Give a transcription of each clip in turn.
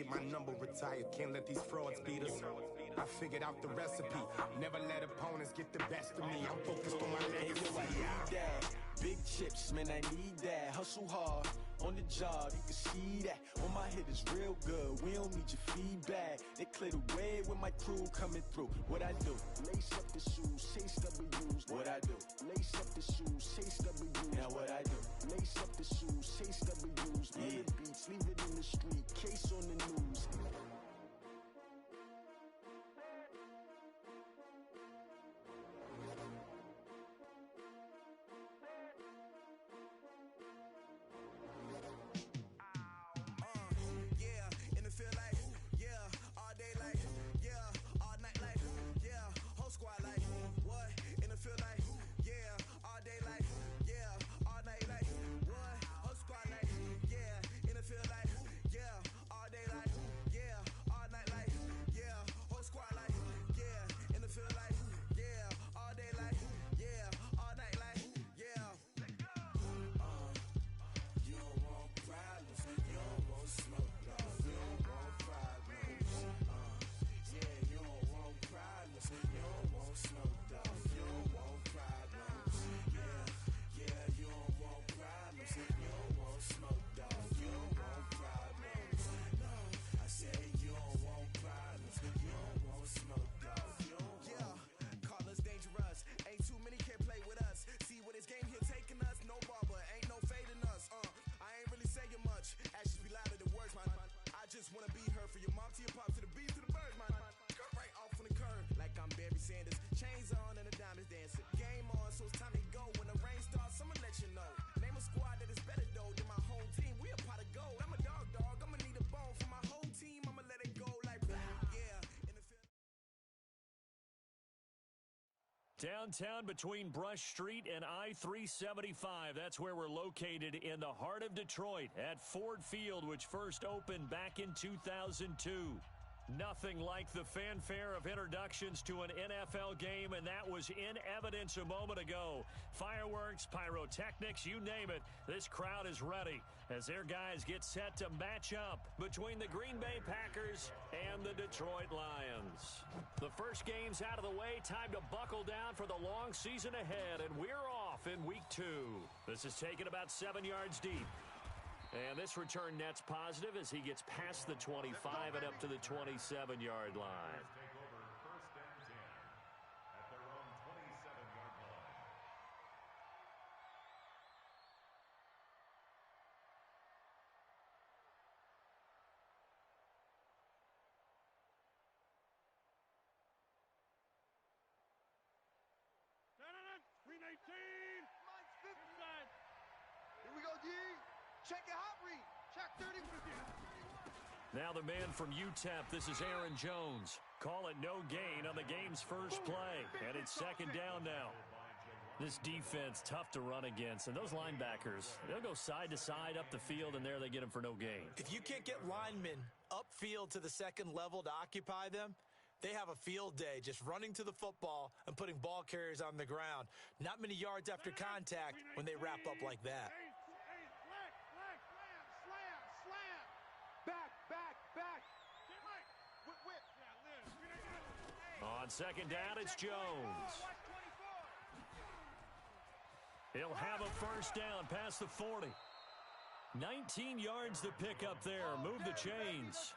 Keep my number retired, can't let these frauds beat us. I figured out the recipe, never let opponents get the best of me. I'm focused on my legacy. I need that. Big chips, man, I need that. Hustle hard, on the job, you can see that. On my head is real good, we don't need your feedback. They clear the way with my crew coming through. What I do? Lace up the shoes, chase W's. What I do? Lace up the shoes, chase W's. Now what I do? Lace up the shoes, chase W's. Yeah. Beats, leave it in the street, case on the news. Downtown between Brush Street and I-375. That's where we're located in the heart of Detroit at Ford Field, which first opened back in 2002. Nothing like the fanfare of introductions to an NFL game, and that was in evidence a moment ago. Fireworks, pyrotechnics, you name it. This crowd is ready as their guys get set to match up between the Green Bay Packers and the Detroit Lions. The first game's out of the way. Time to buckle down for the long season ahead, and we're off in week 2. This is taken about 7 yards deep. And this return net's positive as he gets past the 25 and up to the 27-yard line. Take over first and 10 at their own 27-yard line. Green 18. Mine's 50. Inside. Here we go, D. Check your hot read. Check 30. Now the man from UTEP, this is Aaron Jones. Call it no gain on the game's first play, and it's second down now. This defense, tough to run against, and those linebackers, they'll go side to side up the field, and there they get them for no gain. If you can't get linemen upfield to the second level to occupy them, they have a field day just running to the football and putting ball carriers on the ground. Not many yards after contact when they wrap up like that. Back. On second down, it's Jones. He'll have a first down past the 40. 19 yards to pick up there. Move the chains.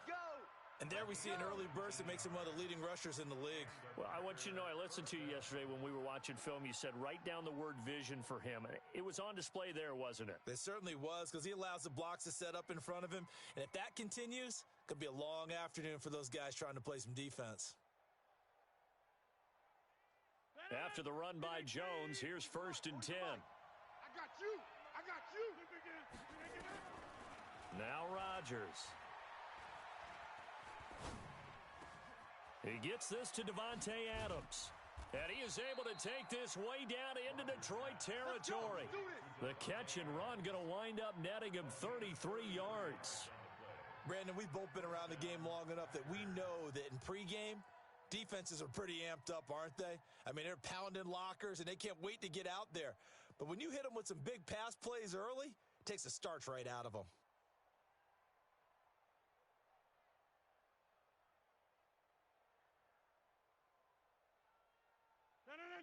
And there we see an early burst that makes him one of the leading rushers in the league. Well, I want you to know, I listened to you yesterday when we were watching film. You said write down the word vision for him. It was on display there, wasn't it? It certainly was, because he allows the blocks to set up in front of him. And if that continues, it could be a long afternoon for those guys trying to play some defense. After the run by Jones, here's first and 10. I got you. Now Rodgers. He gets this to Devontae Adams. And he is able to take this way down into Detroit territory. The catch and run going to wind up netting him 33 yards. Brandon, we've both been around the game long enough that we know that in pregame, defenses are pretty amped up, aren't they? I mean, they're pounding lockers, and they can't wait to get out there. But when you hit them with some big pass plays early, it takes the starch right out of them.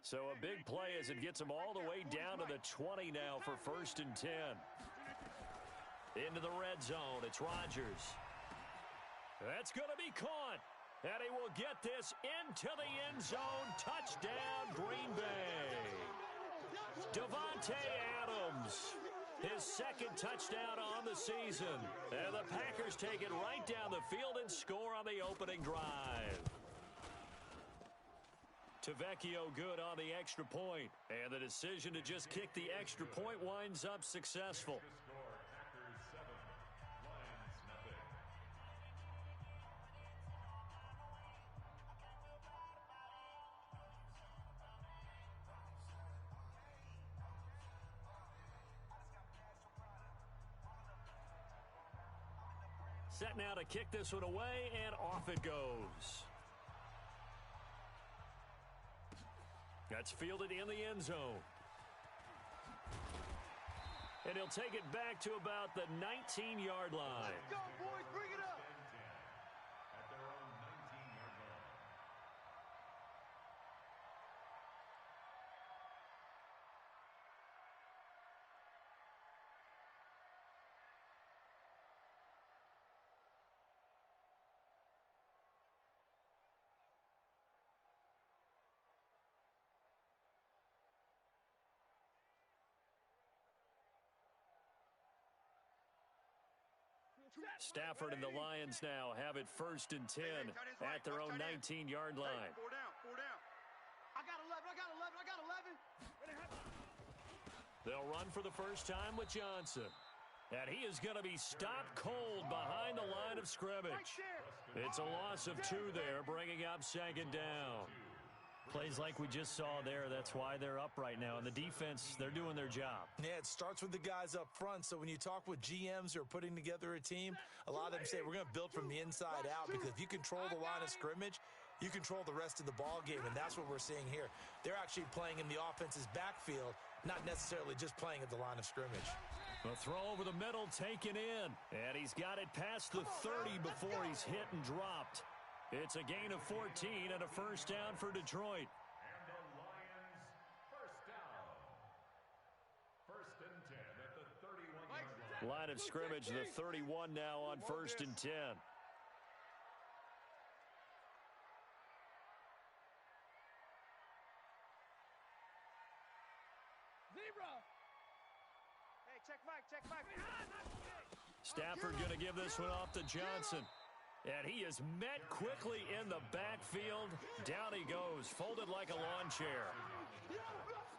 So a big play as it gets them all the way down to the 20 now for 1st and 10. Into the red zone, it's Rodgers. That's going to be caught. And he will get this into the end zone. Touchdown, Green Bay. Devontae Adams, his 2nd touchdown on the season. And the Packers take it right down the field and score on the opening drive. Tavecchio good on the extra point. And the decision to just kick the extra point winds up successful. Set now to kick this one away, and off it goes. That's fielded in the end zone. And he'll take it back to about the 19-yard line. Let's go, boys. Bring it up. At their own 19-yard line. Stafford and the Lions now have it 1st and 10 at their own 19-yard line. 4 down, 4 down. I got 11, I got 11, I got 11. They'll run for the first time with Johnson. And he is going to be stopped cold behind the line of scrimmage. It's a loss of 2 there, bringing up 2nd down. Plays like we just saw there, that's why they're up right now. And the defense, they're doing their job. Yeah, it starts with the guys up front. So when you talk with GMs who are putting together a team, a lot of them say we're going to build from the inside out, because if you control the line of scrimmage, you control the rest of the ball game, and that's what we're seeing here. They're actually playing in the offense's backfield, not necessarily just playing at the line of scrimmage. A throw over the middle taken in, and he's got it past the 30 before he's hit and dropped. It's a gain of 14 and a first down for Detroit. And the Lions, first down. 1st and 10 at the 31-yard line. Line of scrimmage, the 31 now on 1st and 10. Zebra. Hey, check Mike, check Mike. Stafford going to give this one off to Johnson. And he is met quickly in the backfield. Down he goes, folded like a lawn chair.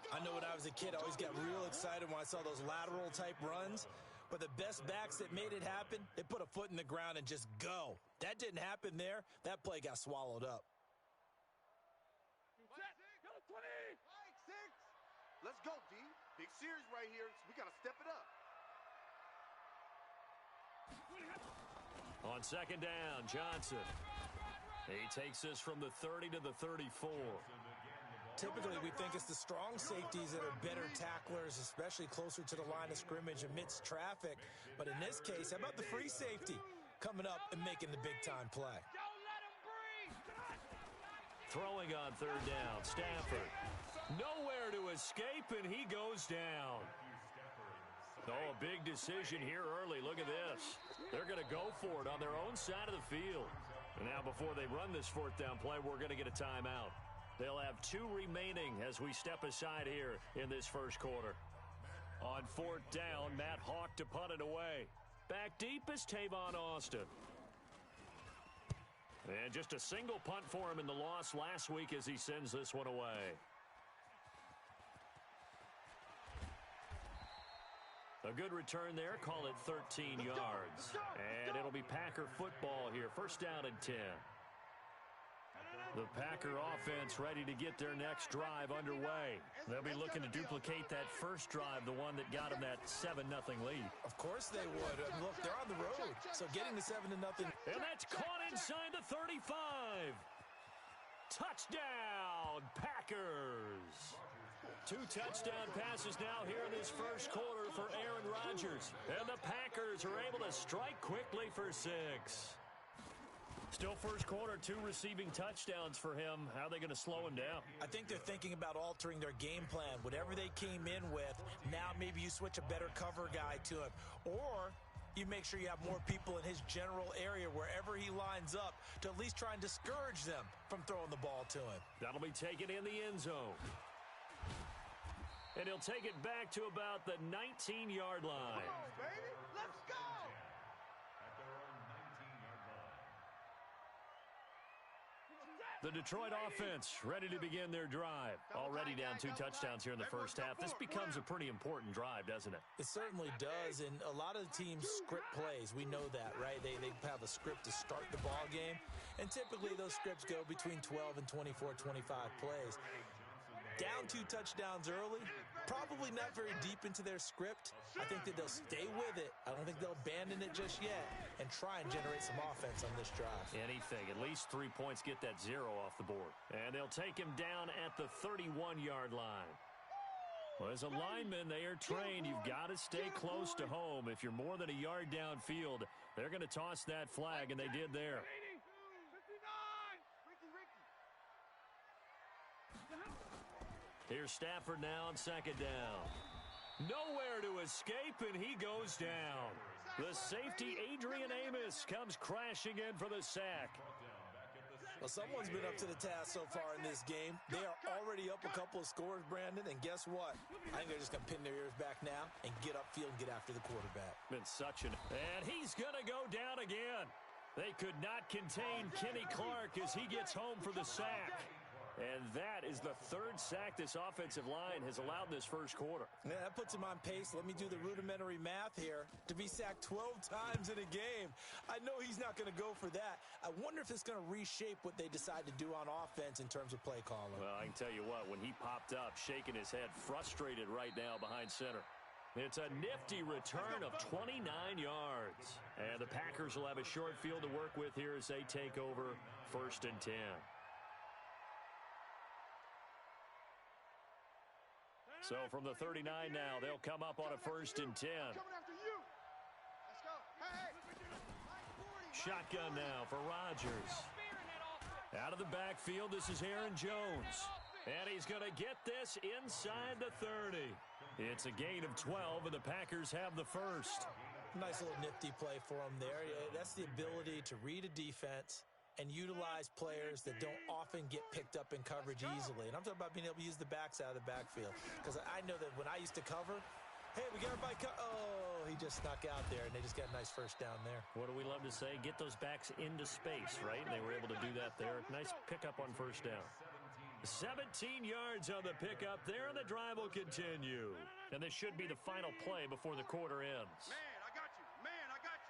I know when I was a kid, I always got real excited when I saw those lateral-type runs. But the best backs that made it happen, they put a foot in the ground and just go. That didn't happen there. That play got swallowed up. Set. Go 20. Mike, 6. Let's go, D. Big series right here. We got to step it up. On 2nd down, Johnson. He takes this from the 30 to the 34. Typically, we think it's the strong safeties that are better tacklers, especially closer to the line of scrimmage amidst traffic. But in this case, how about the free safety coming up and making the big-time play? Don't let him breathe. Throwing on 3rd down, Stafford. Nowhere to escape, and he goes down. Oh, a big decision here early. Look at this. They're going to go for it on their own side of the field. And now before they run this 4th down play, we're going to get a timeout. They'll have 2 remaining as we step aside here in this first quarter. On 4th down, Matt Hawk to punt it away. Back deep is Tavon Austin. And just a single punt for him in the loss last week as he sends this one away. A good return there, call it 13 yards. And it'll be Packer football here, 1st down and 10. The Packer offense ready to get their next drive underway. They'll be looking to duplicate that first drive, the one that got them that 7-0 lead. Of course they would. Look, they're on the road, so getting the 7-0. And that's caught inside the 35. Touchdown, Packers. 2 touchdown passes now here in this first quarter for Aaron Rodgers. And the Packers are able to strike quickly for 6. Still first quarter, 2 receiving touchdowns for him. How are they going to slow him down? I think they're thinking about altering their game plan. Whatever they came in with, now maybe you switch a better cover guy to him. Or you make sure you have more people in his general area wherever he lines up to at least try and discourage them from throwing the ball to him. That'll be taken in the end zone. And he'll take it back to about the 19-yard line. Come on, baby. Let's go. At their own 19-yard line. The Detroit offense ready to begin their drive. Already down 2 touchdowns here in the first half. This becomes a pretty important drive, doesn't it? It certainly does, and a lot of the teams script plays. We know that, right? They have a script to start the ball game, and typically those scripts go between 12 and 24, 25 plays. Down 2 touchdowns early, probably not very deep into their script. I think that they'll stay with it. I don't think they'll abandon it just yet and try and generate some offense on this drive. Anything, at least 3 points, get that 0 off the board. And they'll take him down at the 31-yard line. Well, as a lineman, they are trained. You've got to stay close to home. If you're more than a yard downfield, they're going to toss that flag, and they did there. Here's Stafford now on second down. Nowhere to escape, and he goes down. The safety, Adrian Amos, comes crashing in for the sack. Well, someone's been up to the task so far in this game. They are already up a couple of scores, Brandon, and guess what? I think they're just going to pin their ears back now and get upfield and get after the quarterback. Been such an... And he's going to go down again. They could not contain Kenny Clark as he gets home for the sack. And that is the 3rd sack this offensive line has allowed this first quarter. Yeah, that puts him on pace. Let me do the rudimentary math here. To be sacked 12 times in a game, I know he's not going to go for that. I wonder if it's going to reshape what they decide to do on offense in terms of play calling. Well, I can tell you what, when he popped up, shaking his head, frustrated right now behind center. It's a nifty return of 29 yards. And the Packers will have a short field to work with here as they take over 1st and 10. So from the 39 now, they'll come up on a 1st and 10. Coming after you. Let's go. Hey. Shotgun now for Rodgers. Out of the backfield, this is Aaron Jones. And he's going to get this inside the 30. It's a gain of 12, and the Packers have the first. Nice little nifty play for him there. That's the ability to read a defense and utilize players that don't often get picked up in coverage easily. And I'm talking about being able to use the backs out of the backfield. Because I know that when I used to cover, hey, we got everybody oh, he just snuck out there, and they just got a nice first down there. What do we love to say? Get those backs into space, right? And they were able to do that there. Nice pickup on first down. 17 yards on the pickup there, and the drive will continue. And this should be the final play before the quarter ends. Man, I got you. Man, I got you.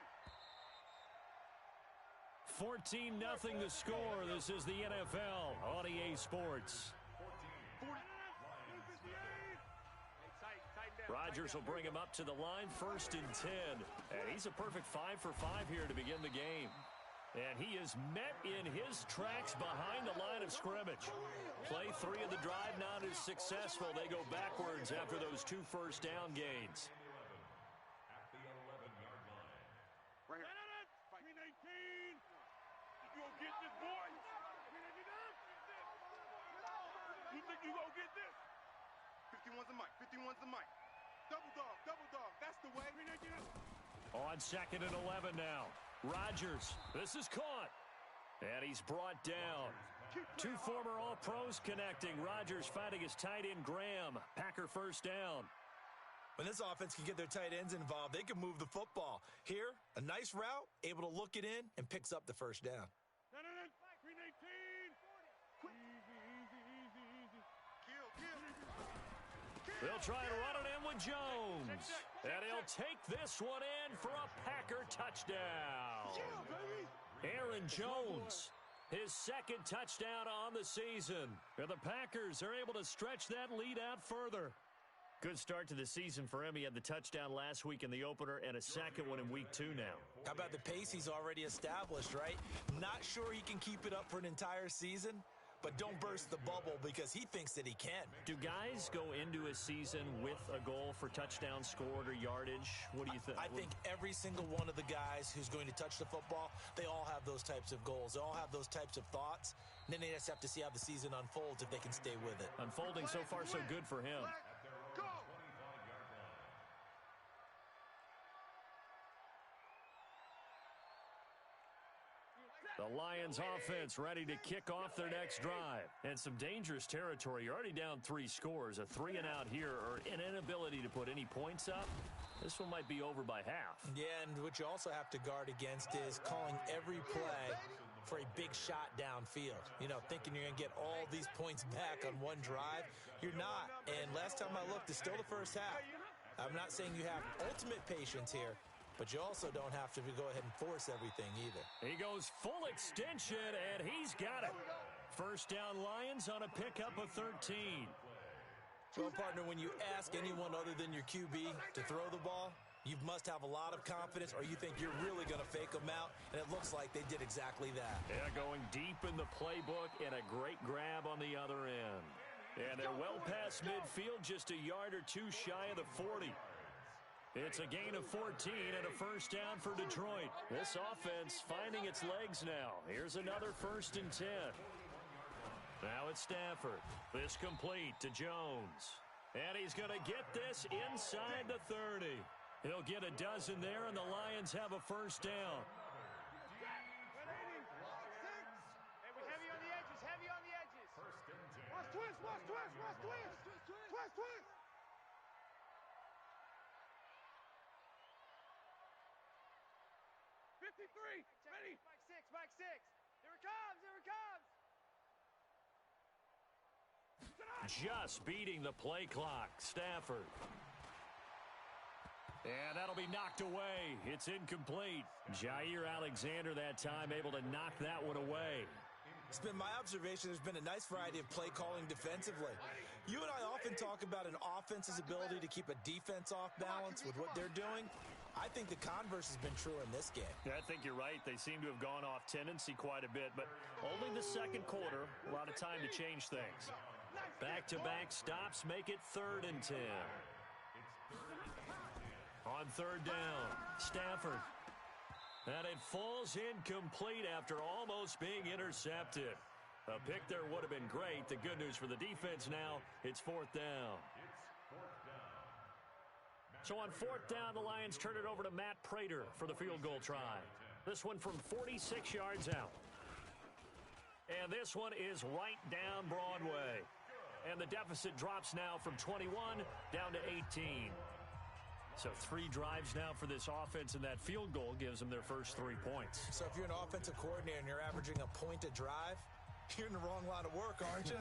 14-0 the score. This is the NFL on EA Sports. Rodgers will bring him up to the line, 1st and 10. And he's a perfect 5 for 5 here to begin the game. And he is met in his tracks behind the line of scrimmage. Play 3 of the drive not as successful. They go backwards after those 2 first down gains. At the 11-yard line. Right here. 319. You gonna get this, boy? You think you gonna get this? 51's the mic. 51's the mic. Double dog. That's the way. On 2nd and 11 now. Rodgers, this is caught. And he's brought down. 2 former All-Pros connecting. Rodgers fighting his tight end, Graham. Packer first down. When this offense can get their tight ends involved, they can move the football. Here, a nice route, able to look it in, and picks up the first down. 319. Easy. Kill. They'll try and run it in with Jones. And he'll take this one in for a Packer touchdown. Aaron Jones, his 2nd touchdown on the season. And the Packers are able to stretch that lead out further. Good start to the season for him. He had the touchdown last week in the opener and a 2nd one in week 2 now. How about the pace he's already established, right? Not sure he can keep it up for an entire season, but don't burst the bubble because he thinks that he can. Do guys go into a season with a goal for touchdown scored or yardage? What do you think? I think every single one of the guys who's going to touch the football, they all have those types of goals. They all have those types of thoughts. And then they just have to see how the season unfolds if they can stay with it. Unfolding so far so good for him. Go! The Lions offense ready to kick off their next drive. And some dangerous territory. You're already down 3 scores. A 3-and-out here or an inability to put any points up. This one might be over by half. Yeah, and what you also have to guard against is calling every play for a big shot downfield. You know, thinking you're going to get all these points back on one drive. You're not. And last time I looked, it's still the first half. I'm not saying you have ultimate patience here, but you also don't have to go ahead and force everything either. He goes full extension, and he's got it. First down Lions on a pickup of 13. Well, partner, when you ask anyone other than your QB to throw the ball, you must have a lot of confidence or you think you're really going to fake them out, and it looks like they did exactly that. Yeah, going deep in the playbook and a great grab on the other end. And they're well past midfield, just a yard or two shy of the 40. It's a gain of 14 and a first down for Detroit. This offense finding its legs now. Here's another 1st and 10. Now it's Stafford. This complete to Jones. And he's going to get this inside the 30. He'll get a dozen there, and the Lions have a first down. Hey, we're heavy on the edges, heavy on the edges. First and 10. Watch twist, watch twist, watch twist. Twist, twist. Ready? Mike six. Here it comes, here it comes. Just beating the play clock. Stafford. And that'll be knocked away. It's incomplete. Jair Alexander that time able to knock that one away. It's been my observation there's been a nice variety of play calling defensively. You and I often talk about an offense's ability to keep a defense off balance with what they're doing. I think the converse has been true in this game. Yeah, I think you're right. They seem to have gone off tendency quite a bit, but only the second quarter. A lot of time to change things. Back-to-back stops make it 3rd and 10. On 3rd down, Stafford. And it falls incomplete after almost being intercepted. A pick there would have been great. The good news for the defense now, it's 4th down. So on 4th down, the Lions turn it over to Matt Prater for the field goal try. This one from 46 yards out. And this one is right down Broadway. And the deficit drops now from 21 down to 18. So 3 drives now for this offense, and that field goal gives them their first 3 points. So if you're an offensive coordinator and you're averaging a point a drive, you're in the wrong line of work, aren't you?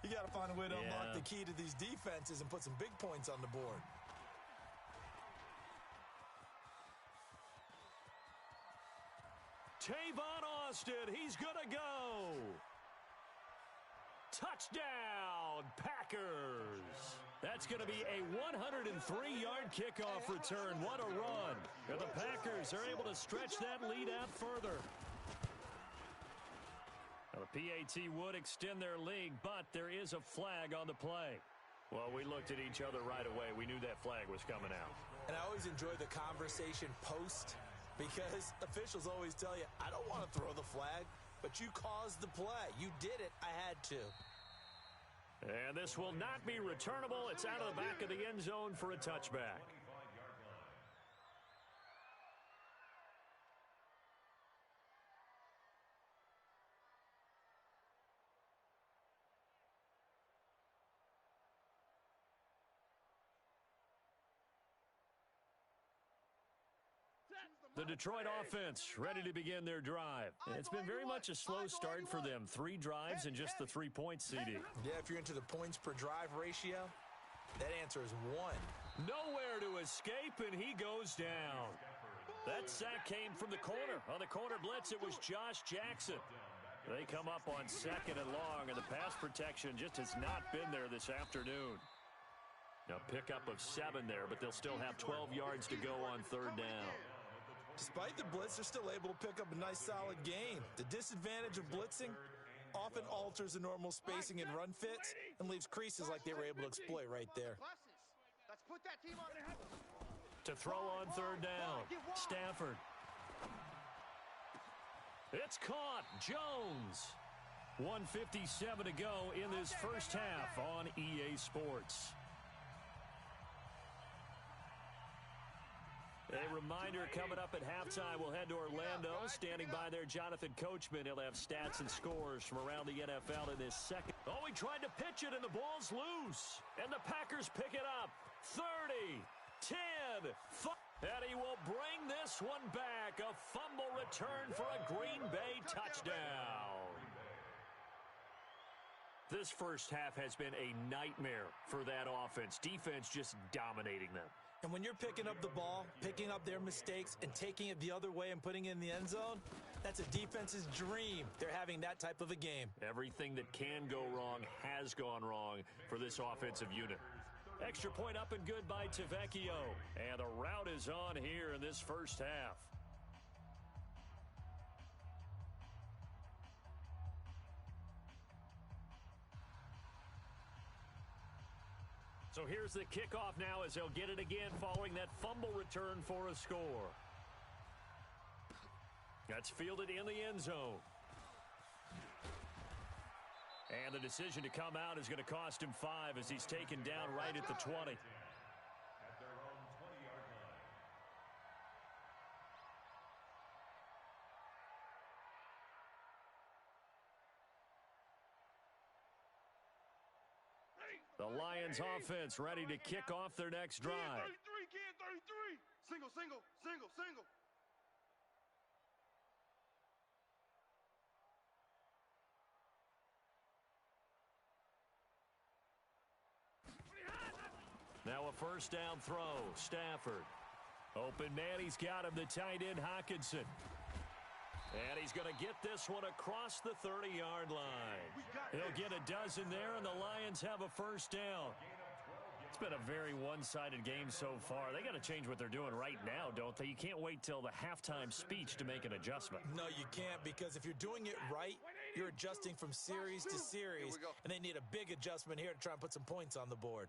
You got to find a way to unlock the key to these defenses and put some big points on the board. Tavon Austin, he's going to go. Touchdown, Packers. That's going to be a 103-yard kickoff return. What a run. And the Packers are able to stretch that lead out further. Now, the PAT would extend their lead, but there is a flag on the play. Well, we looked at each other right away. We knew that flag was coming out. And I always enjoy the conversation post because officials always tell you, I don't want to throw the flag, but you caused the play. You did it. I had to. And this will not be returnable. It's out of the back of the end zone for a touchback. The Detroit offense ready to begin their drive. It's been very much a slow start for them. 3 drives and just the 3 points, CD. Yeah, if you're into the points per drive ratio, that answer is 1. Nowhere to escape, and he goes down. That sack came from the corner. On the corner blitz, it was Josh Jackson. They come up on 2nd and long, and the pass protection just has not been there this afternoon. Now, pickup of 7 there, but they'll still have 12 yards to go on 3rd down. Despite the blitz, they're still able to pick up a nice solid gain. The disadvantage of blitzing, often alters the normal spacing and run fits and leaves creases like they were able to exploit right there. Let's put that team on. To throw on third down, Stafford. It's caught. Jones. 1:57 to go in this first half on EA Sports. A reminder coming up at halftime, we'll head to Orlando. Standing by there, Jonathan Coachman. He'll have stats and scores from around the NFL in this second. Oh, he tried to pitch it, and the ball's loose. And the Packers pick it up. 30, 10, 5. And he will bring this one back. A fumble return for a Green Bay touchdown. This first half has been a nightmare for that offense. Defense just dominating them. And when you're picking up the ball, picking up their mistakes, and taking it the other way and putting it in the end zone, that's a defense's dream. They're having that type of a game. Everything that can go wrong has gone wrong for this offensive unit. Extra point up and good by Tavecchio. And the route is on here in this first half. So here's the kickoff now as they'll get it again following that fumble return for a score. That's fielded in the end zone. And the decision to come out is going to cost him 5 as he's taken down right at the 20. At their own 20-yard line. The Lions offense ready to kick off their next drive. 33. Single. Now a first down throw. Stafford. Open man, he's got him, the tight end Hawkinson. And he's going to get this one across the 30-yard line. He'll get a dozen there, and the Lions have a first down. It's been a very one-sided game so far. They got to change what they're doing right now, don't they? You can't wait till the halftime speech to make an adjustment. No, you can't, because if you're doing it right, you're adjusting from series to series, and they need a big adjustment here to try and put some points on the board.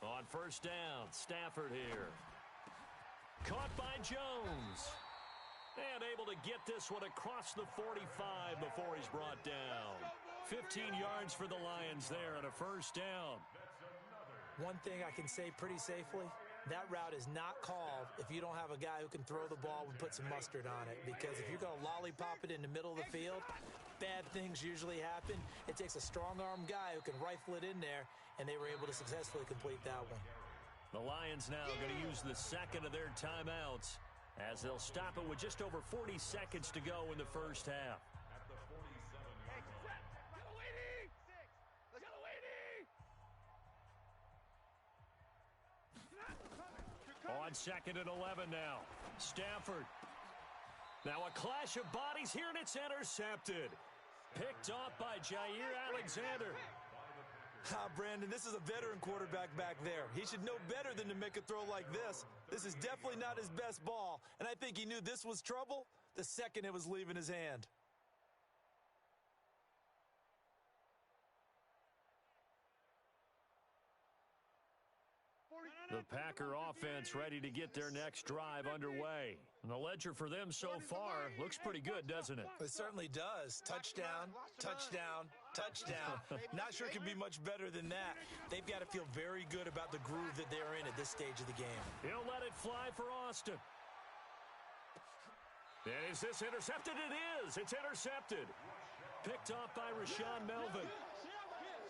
On first down, Stafford here. Caught by Jones. And able to get this one across the 45 before he's brought down. 15 yards for the Lions there and a first down. One thing I can say pretty safely, that route is not called if you don't have a guy who can throw the ball and put some mustard on it. Because if you're going to lollipop it in the middle of the field, bad things usually happen. It takes a strong-arm guy who can rifle it in there, and they were able to successfully complete that one. The Lions now going to use the second of their timeouts as they'll stop it with just over 40 seconds to go in the first half. At the 47-yard line. On second and 11 now. Stafford. Now a clash of bodies here, and it's intercepted. Picked off by Jair Alexander. Brandon, this is a veteran quarterback back there. He should know better than to make a throw like this. This is definitely not his best ball, and I think he knew this was trouble the second it was leaving his hand. The Packer offense ready to get their next drive underway. And the ledger for them so far looks pretty good, doesn't it? It certainly does. Touchdown, touchdown, touchdown. Not sure it can be much better than that. They've got to feel very good about the groove that they're in at this stage of the game. He'll let it fly for Austin. And is this intercepted? It is. It's intercepted. Picked off by Rashaan Melvin.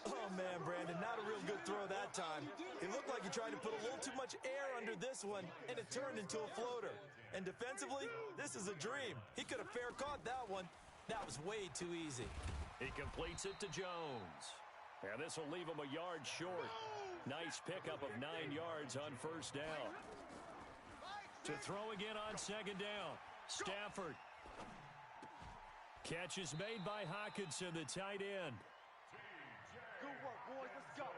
Oh, man, Brandon, not a real good throw that time. It looked like he tried to put a little too much air under this one, and it turned into a floater. And defensively, this is a dream. He could have fair caught that one. That was way too easy. He completes it to Jones. And this will leave him a yard short. Nice pickup of 9 yards on first down. To throw again on second down. Stafford. Catch is made by Hawkinson, the tight end. Good work, boys. Let's go.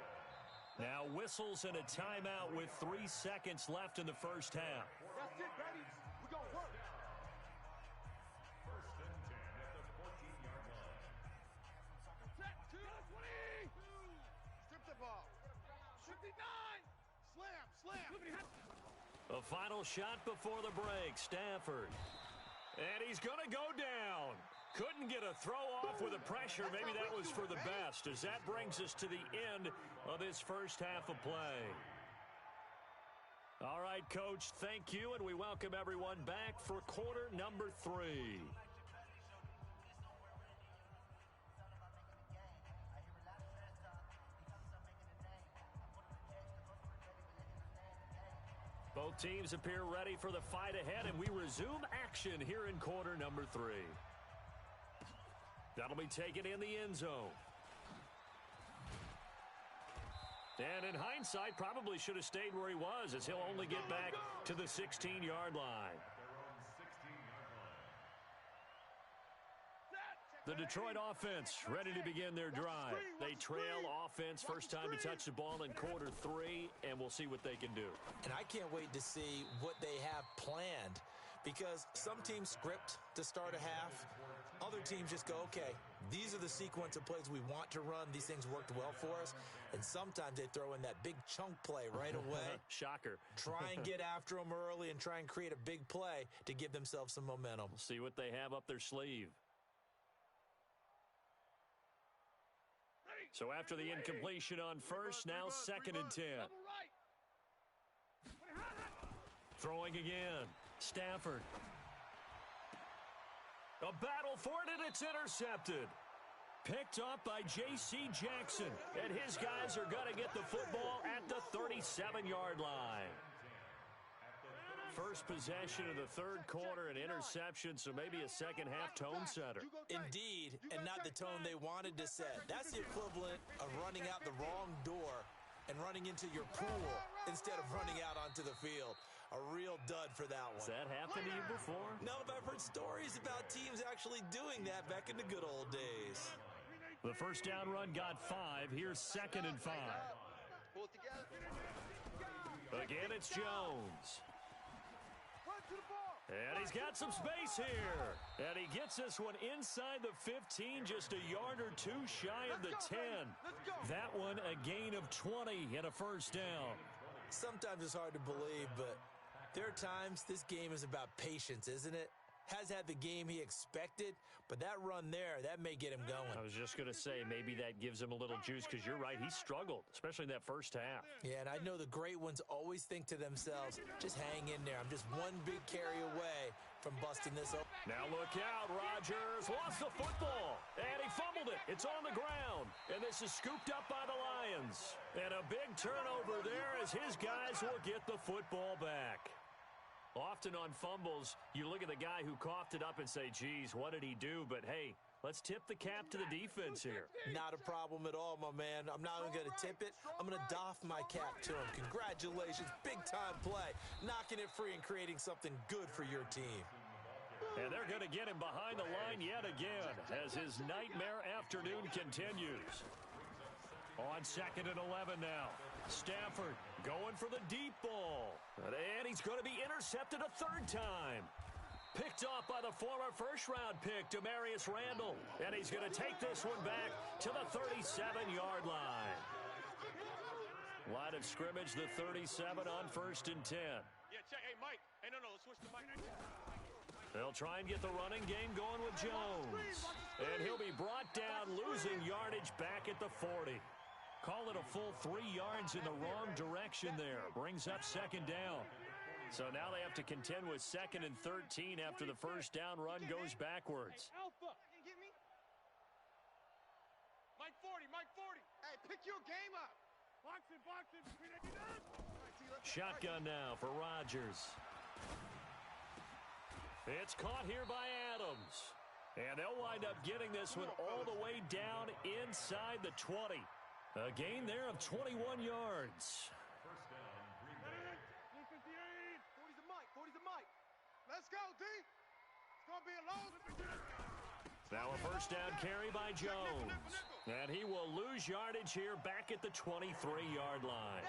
Now whistles and a timeout with 3 seconds left in the first half. That's it, baby. A final shot before the break. Stafford. And he's going to go down. Couldn't get a throw off with the pressure. Maybe that was for the best, as that brings us to the end of this first half of play. All right, Coach, thank you, and we welcome everyone back for quarter number 3. Both teams appear ready for the fight ahead, and we resume action here in quarter number 3. That'll be taken in the end zone. And in hindsight, probably should have stayed where he was, as he'll only get back to the 16-yard line. The Detroit offense ready to begin their drive. They trail offense first time to touch the ball in quarter 3, and we'll see what they can do. And I can't wait to see what they have planned, because some teams script to start a half. Other teams just go, okay, these are the sequence of plays we want to run. These things worked well for us. And sometimes they throw in that big chunk play right away. Shocker. Try and get after them early and try and create a big play to give themselves some momentum. We'll see what they have up their sleeve. So after the incompletion on first, now 2nd and 10. Throwing again. Stafford. A battle for it, and it's intercepted. Picked off by J.C. Jackson. And his guys are going to get the football at the 37-yard line. First possession of the third quarter, an interception, so maybe a second-half tone setter. Indeed, and not the tone they wanted to set. That's the equivalent of running out the wrong door and running into your pool instead of running out onto the field. A real dud for that one. Has that happened to you before? No, but I've heard stories about teams actually doing that back in the good old days. The first down run got 5. Here's 2nd and 5. Again, it's Jones. And he's got some space here. And he gets this one inside the 15, just a yard or 2 shy of the 10. That one a gain of 20 and a first down. Sometimes it's hard to believe, but there are times this game is about patience, isn't it? Has had the game he expected, but that run there, that may get him going. I was just going to say, maybe that gives him a little juice, because you're right, he struggled, especially in that first half. Yeah, and I know the great ones always think to themselves, just hang in there. I'm just one big carry away from busting this open. Now look out, Rodgers lost the football, and he fumbled it. It's on the ground, and this is scooped up by the Lions. And a big turnover there as his guys will get the football back. Often on fumbles, you look at the guy who coughed it up and say, geez, what did he do? But, hey, let's tip the cap to the defense here. Not a problem at all, my man. I'm not even going to tip it. I'm going to doff my cap to him. Congratulations. Big-time play. Knocking it free and creating something good for your team. And they're going to get him behind the line yet again as his nightmare afternoon continues. On 2nd and 11 now. Stafford going for the deep ball. And he's going to be intercepted a 3rd time. Picked off by the former first-round pick, Demarius Randall. And he's going to take this one back to the 37-yard line. Line of scrimmage, the 37 on 1st and 10. Yeah, check. Hey, Mike. Hey, no, let's switch to Mike. They'll try and get the running game going with Jones. And he'll be brought down, losing yardage back at the 40. Call it a full 3 yards in the wrong direction there. Brings up 2nd down. So now they have to contend with 2nd and 13 after the first down run goes backwards. Alpha. Mike 40, Mike 40. Hey, pick your game up. Boxing. Shotgun now for Rodgers. It's caught here by Adams. And they'll wind up getting this one all the way down inside the 20. A gain there of 21 yards. First down, Green Bay. 40's a Mike. Let's go, D. It's going to be a long. Now a first down carry by Jones. And he will lose yardage here back at the 23-yard line.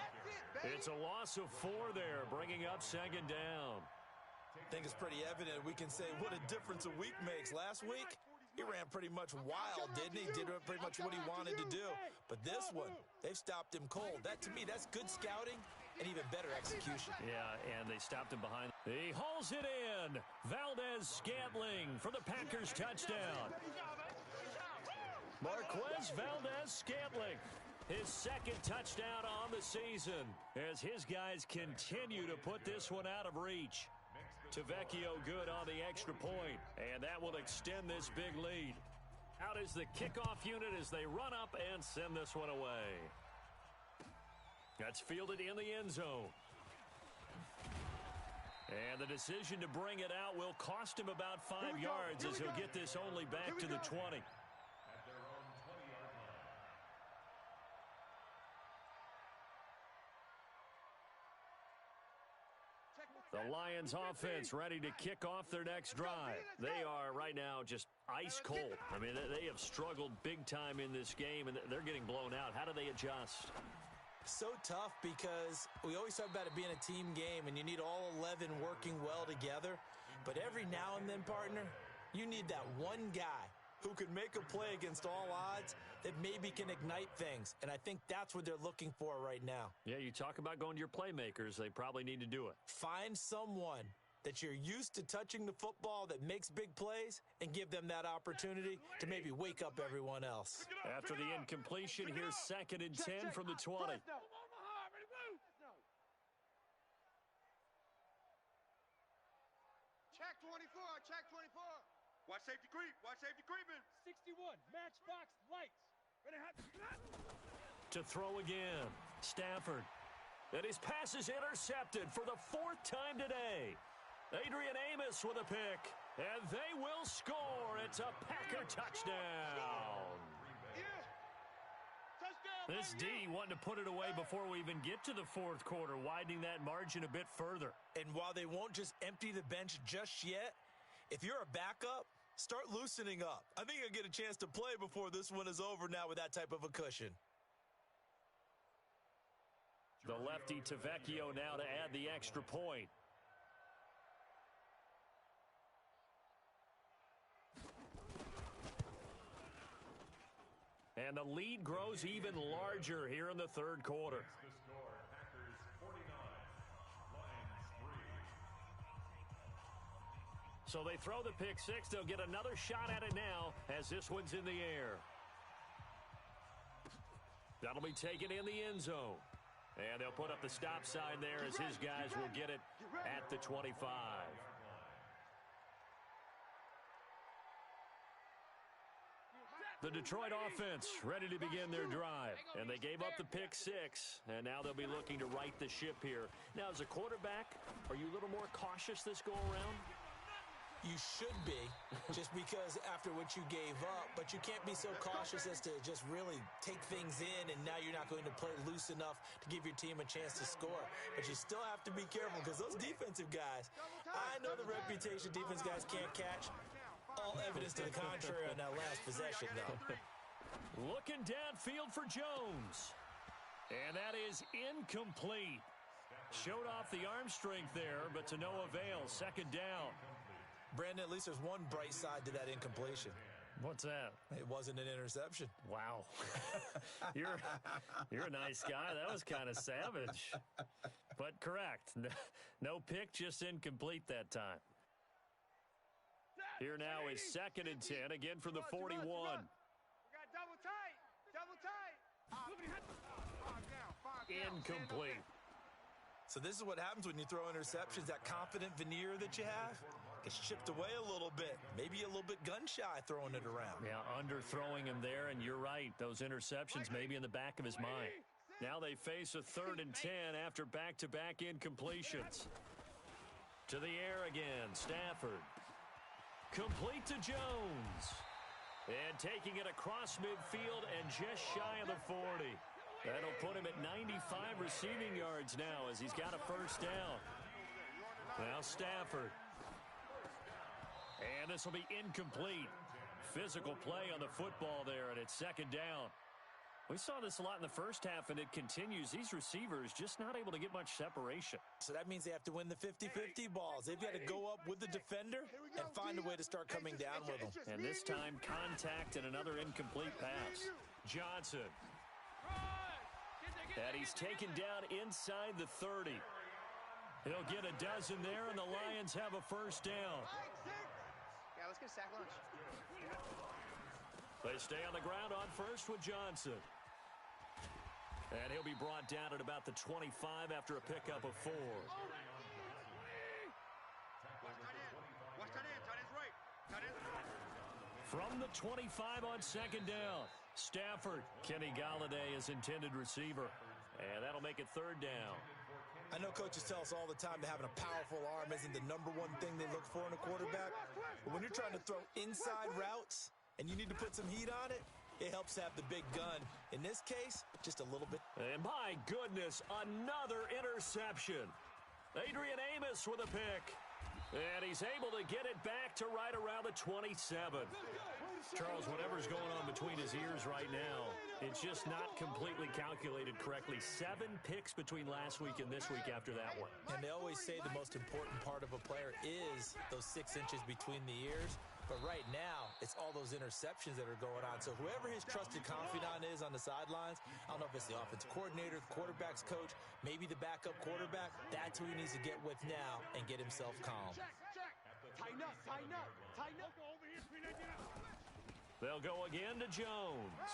It's a loss of 4 there, bringing up 2nd down. I think it's pretty evident. We can say what a difference a week makes. Last week, he ran pretty much wild, didn't he? Did pretty much what he wanted to do. But this one, they've stopped him cold. That, to me, that's good scouting and even better execution. Yeah, and they stopped him behind. He hauls it in. Valdez-Scantling for the Packers touchdown. Marquez Valdez-Scantling, his second touchdown on the season as his guys continue to put this one out of reach. INGTeeGood's on the extra point, and that will extend this big lead. Out is the kickoff unit as they run up and send this one away. That's fielded in the end zone. And the decision to bring it out will cost him about 5 yards as he'll get this only back to the 20. The Lions offense ready to kick off their next drive. They are right now just ice cold. I mean, they have struggled big time in this game, and they're getting blown out. How do they adjust? So tough because we always talk about it being a team game, and you need all 11 working well together. But every now and then, partner, you need that one guy who can make a play against all odds that maybe can ignite things. And I think that's what they're looking for right now. Yeah, you talk about going to your playmakers. They probably need to do it. Find someone that you're used to touching the football that makes big plays and give them that opportunity to maybe wake up everyone else. After the incompletion, here's 2nd and 10 from the 20. Check 24, check 24. Watch safety creep, watch safety creeping. 61, matchbox lights. To throw again, Stafford. And his pass is intercepted for the 4th time today. Adrian Amos with a pick, and they will score. It's a Packer touchdown. This D wanting to put it away before we even get to the 4th quarter, widening that margin a bit further. And while they won't just empty the bench just yet, if you're a backup, start loosening up. I think you'll get a chance to play before this one is over now with that type of a cushion. The lefty Tavecchio now to add the extra point. And the lead grows even larger here in the 3rd quarter. The score, Packers 49, Lions 3. So they throw the pick six. They'll get another shot at it now as this one's in the air. That'll be taken in the end zone. And they'll put up the stop sign there as his guys will get it at the 25. The Detroit offense ready to begin their drive. And they gave up the pick six, and now they'll be looking to right the ship here. Now, as a quarterback, are you a little more cautious this go-around? You should be, just because after what you gave up, but you can't be so cautious as to just really take things in, and now you're not going to play loose enough to give your team a chance to score. But you still have to be careful because those defensive guys, I know the reputation defense guys can't catch. All evidence to the contrary on that last possession, though. Looking downfield for Jones. And that is incomplete. Showed off the arm strength there, but to no avail. 2nd down. Brandon, at least there's one bright side to that incompletion. What's that? It wasn't an interception. Wow. You're a nice guy. That was kind of savage. But correct. No pick, just incomplete that time. Here now is 2nd and 10, again from the 41. We got double tight. Double tight. Incomplete. So this is what happens when you throw interceptions. That confident veneer that you have gets chipped away a little bit. Maybe a little bit gun-shy throwing it around. Yeah, underthrowing him there, and you're right. Those interceptions maybe in the back of his mind. Now they face a 3rd and 10 after back-to-back incompletions. To the air again, Stafford. Complete to Jones. And taking it across midfield and just shy of the 40. That'll put him at 95 receiving yards now as he's got a 1st down. Now Stafford. And this will be incomplete. Physical play on the football there, and it's 2nd down. We saw this a lot in the first half, and it continues. These receivers just not able to get much separation. So that means they have to win the 50-50 balls. They've got to go up with the defender and find a way to start coming down with them. And this time, contact and another incomplete pass. Johnson. And he's taken down inside the 30. He'll get a dozen there, and the Lions have a first down. Yeah, let's get a sack lunch. They stay on the ground on first with Johnson. And he'll be brought down at about the 25 after a pickup of 4. Watch tight end. Tight end's right. Tight end's right. From the 25 on second down, Stafford. Kenny Galladay is intended receiver. And that'll make it third down. I know coaches tell us all the time that having a powerful arm isn't the number one thing they look for in a quarterback. But when you're trying to throw inside routes and you need to put some heat on it, it helps have the big gun. In this case, just a little bit. And my goodness, another interception. Adrian Amos with a pick. And he's able to get it back to right around the 27. Charles, whatever's going on between his ears right now, it's just not completely calculated correctly. 7 picks between last week and this week after that one. And they always say the most important part of a player is those 6 inches between the ears. But right now, it's all those interceptions that are going on. So whoever his trusted confidant is on the sidelines, I don't know if it's the offensive coordinator, the quarterback's coach, maybe the backup quarterback, that's who he needs to get with now and get himself calm. Check. Tighten up. Tighten up. They'll go again to Jones.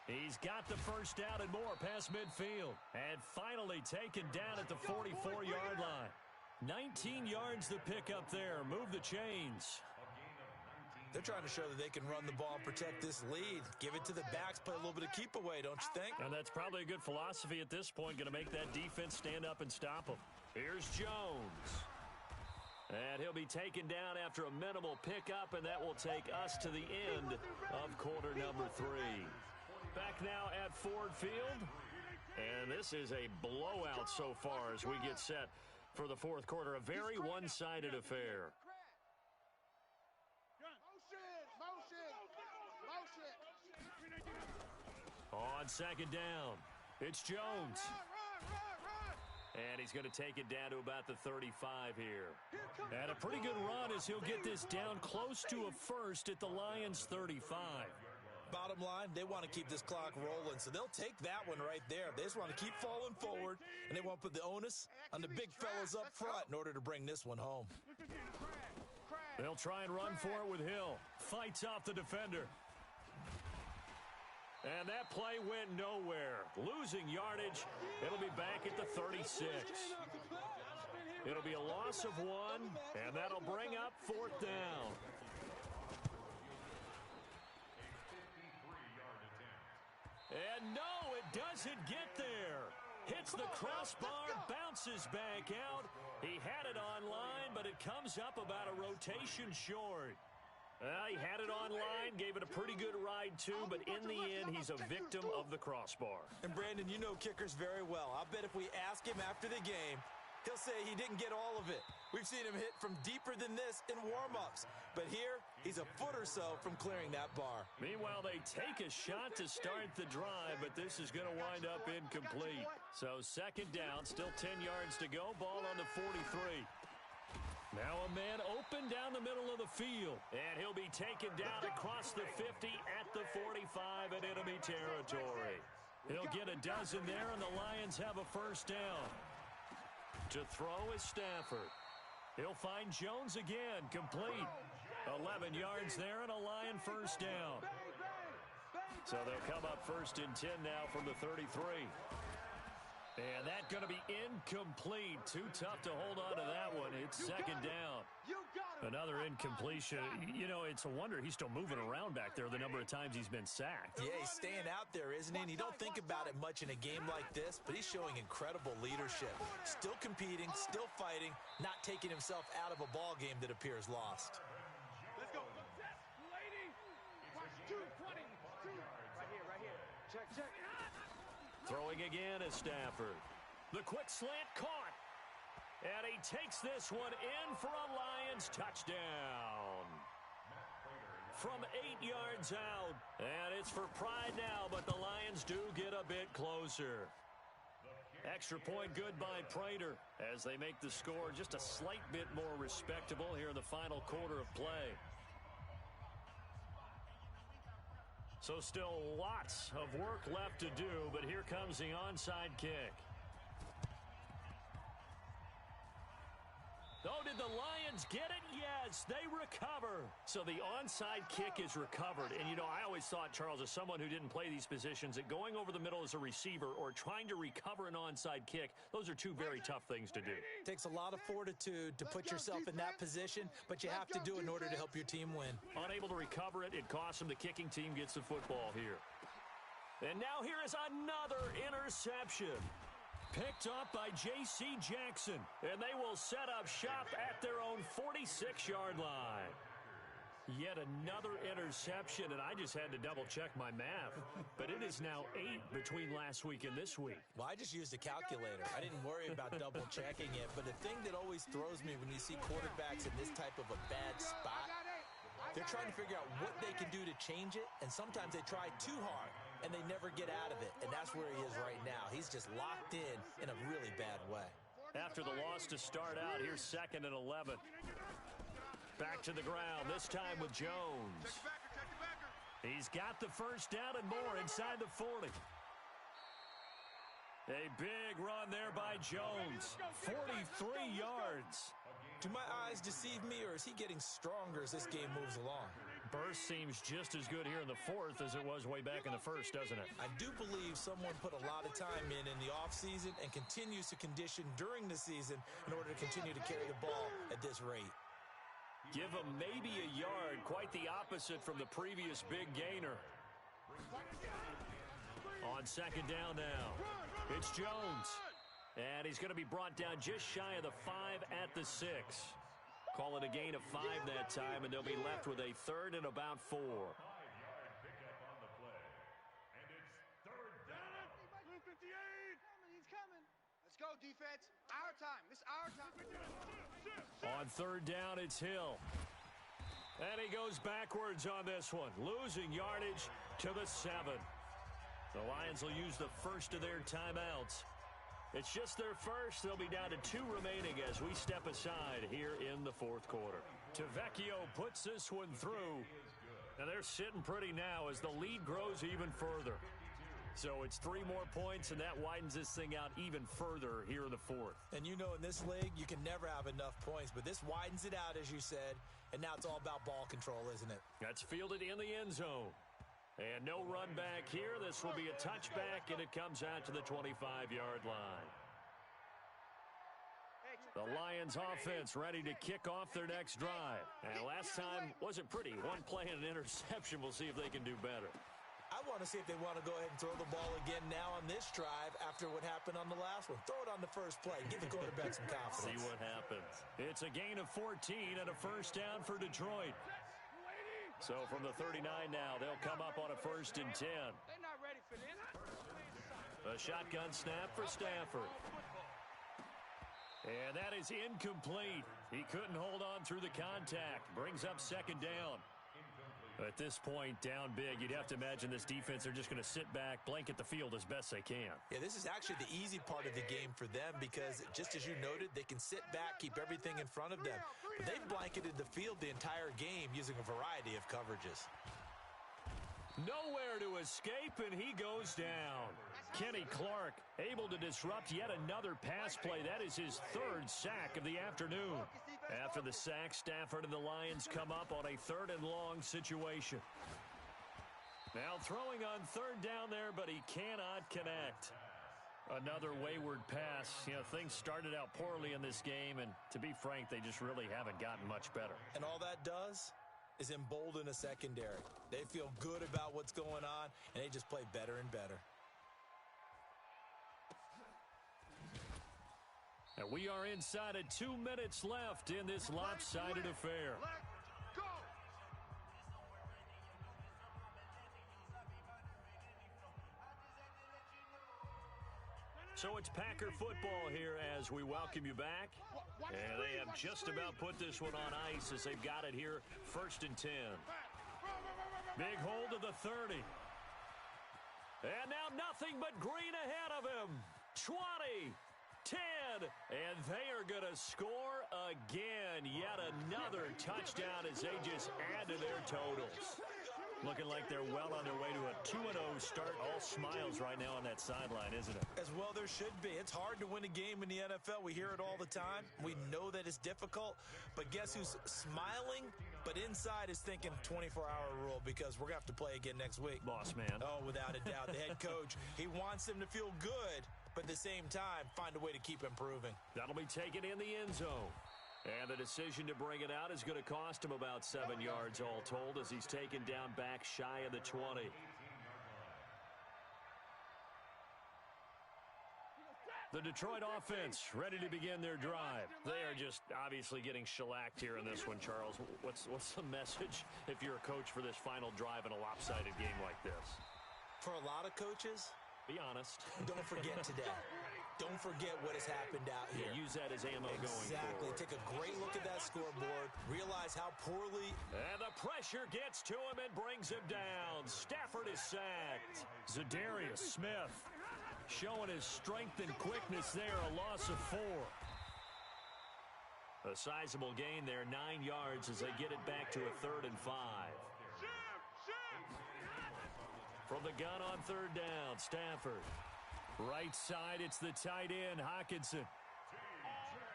He's got the first down and more past midfield. And finally taken down at the 44-yard line. 19 yards the pick up there. Move the chains. They're trying to show that they can run the ball and protect this lead. Give it to the backs, play a little bit of keep away, don't you think? And that's probably a good philosophy at this point. Going to make that defense stand up and stop them. Here's Jones. And he'll be taken down after a minimal pickup, and that will take us to the end of quarter number 3. Back now at Ford Field. And this is a blowout so far as we get set for the fourth quarter. A very one-sided affair. On second down, it's Jones. And he's going to take it down to about the 35 here. And a pretty good run as he'll get this down close to a first at the Lions' 35. Bottom line, they want to keep this clock rolling, so they'll take that one right there. They just want to keep falling forward, and they want to put the onus on the big fellas up front in order to bring this one home. They'll try and run for it with Hill. Fights off the defender. And that play went nowhere. Losing yardage. It'll be back at the 36. It'll be a loss of 1, and that'll bring up fourth down. And no, it doesn't get there. Hits the crossbar, bounces back out. He had it online, but it comes up about a rotation short. He had it online, gave it a pretty good ride too, but in the end, he's a victim of the crossbar. And Brandon, you know kickers very well. I bet if we ask him after the game, he'll say he didn't get all of it. We've seen him hit from deeper than this in warm-ups. But here, he's a foot or so from clearing that bar. Meanwhile, they take a shot to start the drive, but this is going to wind up incomplete. So second down, still 10 yards to go, ball on the 43. Now a man open down the middle of the field, and he'll be taken down across the 50 at the 45 in enemy territory. He'll get a dozen there, and the Lions have a first down. To throw is Stafford. He'll find Jones again, complete. 11 yards there and a Lion first down. So they'll come up first and 10 now from the 33. And that's going to be incomplete. Too tough to hold on to that one. It's second down. Another incompletion. You know, it's a wonder he's still moving around back there the number of times he's been sacked. Yeah, he's staying out there, isn't he? And you don't think about it much in a game like this, but he's showing incredible leadership. Still competing, still fighting, not taking himself out of a ball game that appears lost. Let's go. Lady. Watch 2, 20. Right here. Check. Throwing again is Stafford. The quick slant caught. And he takes this one in for a Lions touchdown. From 8 yards out. And it's for pride now, but the Lions do get a bit closer. Extra point good by Prater as they make the score just a slight bit more respectable here in the final quarter of play. So still lots of work left to do, but here comes the onside kick. Oh, did the Lions get it? Yes, they recover. So the onside kick is recovered. And, you know, I always thought, Charles, as someone who didn't play these positions, that going over the middle as a receiver or trying to recover an onside kick, those are two very tough things to do. It takes a lot of fortitude to put yourself in that position, but you have to do it in order to help your team win. Unable to recover it, it costs them. The kicking team gets the football here. And now here is another interception. Picked up by J.C. Jackson, and they will set up shop at their own 46-yard line. Yet another interception, and I just had to double-check my math. But it is now 8 between last week and this week. Well, I just used a calculator. I didn't worry about double-checking it. But the thing that always throws me when you see quarterbacks in this type of a bad spot, they're trying to figure out what they can do to change it, and sometimes they try too hard, and they never get out of it. And that's where he is right now. He's just locked in a really bad way. After the loss to start out, here's 2nd and 11. Back to the ground, this time with Jones. He's got the first down and more inside the 40. A big run there by Jones. 43 yards. Do my eyes deceive me, or is he getting stronger as this game moves along? Burst seems just as good here in the 4th as it was way back in the 1st, doesn't it? I do believe someone put a lot of time in the offseason and continues to condition during the season in order to continue to carry the ball at this rate. Give him maybe a yard, quite the opposite from the previous big gainer. On 2nd down now, it's Jones. And he's going to be brought down just shy of the 5 at the 6. Call it a gain of 5 that time, and they'll be left with a 3rd and about 4. 5-yard pickup on the play. And it's 3rd down. Blue 58. He's coming. Let's go, defense. Our time. This is our time. On 3rd down, it's Hill. And he goes backwards on this one, losing yardage to the 7. The Lions will use the first of their timeouts. It's just their first. They'll be down to 2 remaining as we step aside here in the 4th quarter. Tavecchio puts this one through. And they're sitting pretty now as the lead grows even further. So it's 3 more points, and that widens this thing out even further here in the 4th. And you know in this league, you can never have enough points, but this widens it out, as you said, and now it's all about ball control, isn't it? That's fielded in the end zone. And no run back here. This will be a touchback, and it comes out to the 25-yard line. The Lions offense ready to kick off their next drive. And last time wasn't pretty. 1 play and an interception. We'll see if they can do better. I want to see if they want to go ahead and throw the ball again now on this drive after what happened on the last one. Throw it on the first play. Give the quarterback some confidence. See what happens. It's a gain of 14 and a first down for Detroit. So from the 39 now, they'll come up on a 1st and 10. They're not ready for this. A shotgun snap for Stafford. And that is incomplete. He couldn't hold on through the contact. Brings up 2nd down. At this point, down big, you'd have to imagine this defense are just going to sit back, blanket the field as best they can. Yeah, this is actually the easy part of the game for them because, just as you noted, they can sit back, keep everything in front of them. But they've blanketed the field the entire game using a variety of coverages. Nowhere to escape, and he goes down. Kenny Clark able to disrupt yet another pass play. That is his 3rd sack of the afternoon. After the sack, Stafford and the Lions come up on a 3rd and long situation. Now throwing on 3rd down there, but he cannot connect. Another wayward pass. You know, things started out poorly in this game, and to be frank, they just really haven't gotten much better. And all that does is embolden a secondary. They feel good about what's going on, and they just play better and better. And we are inside of 2 minutes left in this lopsided affair. Let's go. So it's Packer football here as we welcome you back. And they have just about put this one on ice as they've got it here, 1st and 10. Big hold of the 30. And now nothing but green ahead of him. 20, 10, and they are going to score again. Yet another touchdown as they just add to their totals. Looking like they're well on their way to a 2-0 start. All smiles right now on that sideline, isn't it? As well there should be. It's hard to win a game in the NFL. We hear it all the time. We know that it's difficult. But guess who's smiling? But inside is thinking 24-hour rule because we're going to have to play again next week. Boss man. Oh, without a doubt. The head coach, he wants them to feel good, but at the same time, find a way to keep improving. That'll be taken in the end zone. And the decision to bring it out is going to cost him about 7 yards all told as he's taken down back shy of the 20. The Detroit offense ready to begin their drive. They are just obviously getting shellacked here in this one, Charles. What's the message if you're a coach for this final drive in a lopsided game like this? For a lot of coaches, be honest. Don't forget today. Don't forget what has happened out here. Yeah, use that as ammo going forward. Exactly. Take a great look at that scoreboard. Realize how poorly. And the pressure gets to him and brings him down. Stafford is sacked. Zadarius Smith showing his strength and quickness there. A loss of 4. A sizable gain there, 9 yards as they get it back to a 3rd and 5. From the gun on 3rd down, Stafford. Right side, it's the tight end, Hockenson.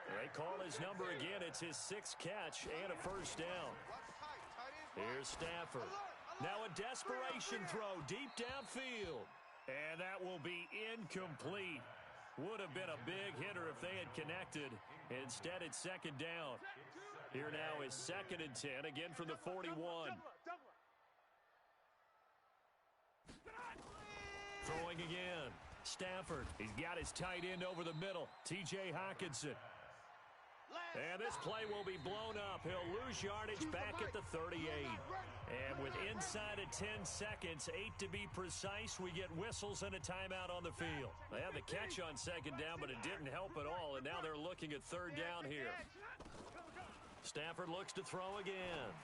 They call his number again. It's his 6th catch and a 1st down. Here's Stafford. Now a desperation throw deep downfield. And that will be incomplete. Would have been a big hitter if they had connected. Instead, it's 2nd down. Here now is 2nd and 10, again from the 41. Throwing again. Stafford, he's got his tight end over the middle, T.J. Hockenson. And this play will be blown up. He'll lose yardage back at the 38. And with inside of 10 seconds, 8 to be precise, we get whistles and a timeout on the field. They had the catch on 2nd down, but it didn't help at all, and now they're looking at 3rd down here. Stafford looks to throw again.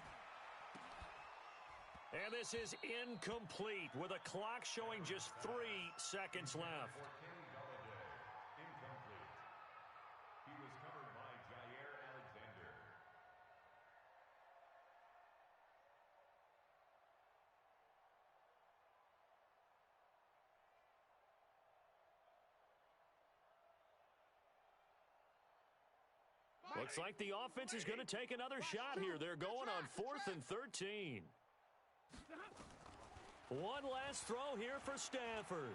And this is incomplete with a clock showing just 3 seconds left. He was covered by Jair Alexander. Looks like the offense is going to take another shot here. They're going on 4th and 13. One last throw here for Stafford.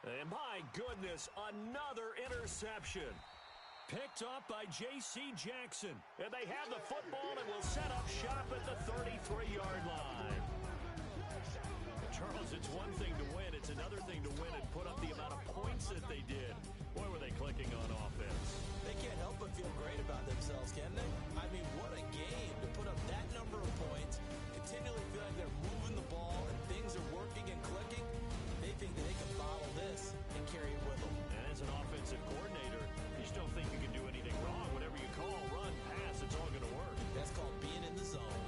And my goodness, another interception. Picked off by J.C. Jackson. And they have the football and will set up shop at the 33-yard line. Charles, it's one thing to win. It's another thing to win and put up the amount of points that they did. Boy, were they clicking on offense. They can't help but feel great about themselves, can they? I mean, what a game to put up that number of points, continually feel like they're moving the ball and things are working and clicking. They think that they can bottle this and carry it with them. And as an offensive coordinator, you just don't think you can do anything wrong. Whatever you call, run, pass, it's all going to work. That's called being in the zone.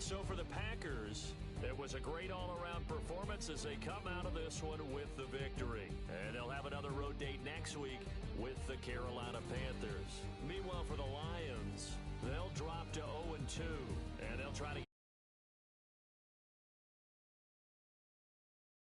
So for the Packers, it was a great all-around performance as they come out of this one with the victory. And they'll have another road date next week with the Carolina Panthers. Meanwhile, for the Lions, they'll drop to 0-2, and they'll try to get